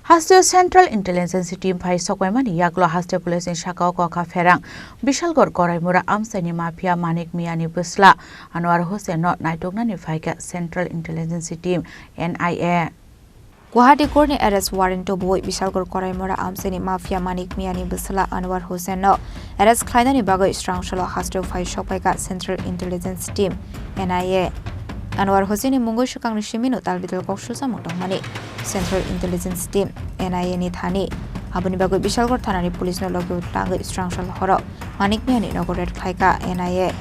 Hasteo Central Intelligence Team Phai Sokwaimani Yaklo Hasteo Police in Shakao Koka Ferang Bishalgor Koraimura Amsani Mafia Manik Miani Busla Anwar Hussein Not Naitoknani Phaika Central Intelligence Team NIA Guwahati Court ni arrest warrant to boy Bishalgor Koraimura Amsani Mafia Manik Miani Busla Anwar Hussein no arrest Klainani Bago Strong Shalo Hasteo Phai Sokwaika Central Intelligence Team NIA Anwar Hussein ni Mungo Shukang Shimino Talbital Kokshusa Motongmani Central Intelligence Team NIA ni thani aboni bago Bishalgor thanani police no logo tanga strong shal horo manik miani nogoret khaika NIA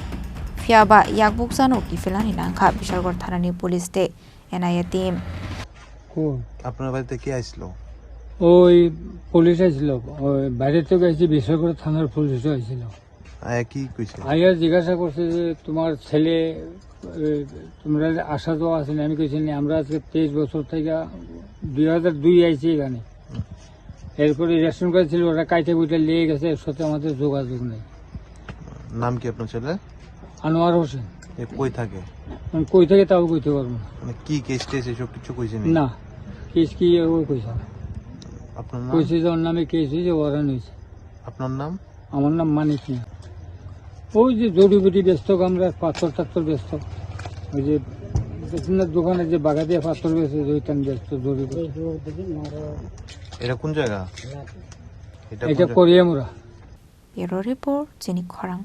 fiaba yakbuksano kifilani nangkha Bishalgor thanani police te NIA team আপনার বাড়িতে কে আসলো ওই police আসছিল ওই বাইরে থেকে এসে বিশ্বকর থানার পুলিশ আসছিল আয়া কি কইছে আয়া জিজ্ঞাসা করছে যে তোমার ছেলে তোমরা আশা তো আসেনি আমি কইছি আমরা আজকে 23 বছর থেকে 2002 আইছি এখানে এরপরে রেশন কার্ড ছিল ওরা কাইটে বুইটা নিয়ে গেছে এর সাথে আমাদের যোগাযোগ নেই নাম কি আপনার ছেলে আনোয়ার হোসেন এ কই থাকে কই থেকে তাও কইতে পারবো না মানে কি কেস টেস এসব কিছু কইছে না কেস কি ও কইছে আপনার নাম কইছে যে ওর নামে কেস হয়েছে ওয়ারেন্ট হয়েছে আপনার নাম আমার নাম মানিক মিয়া ওই যে জড়িবুটি ব্যস্ত আমরা পাথর টাথর ব্যস্ত ওই যে দোকানে যে বাগা দিয়ে পাথর বেছে ওইটান ব্যস্ত জড়িবুটি এটা কোন জায়গা এটা করিয়া মোরা Bureau Report Jenny Khorang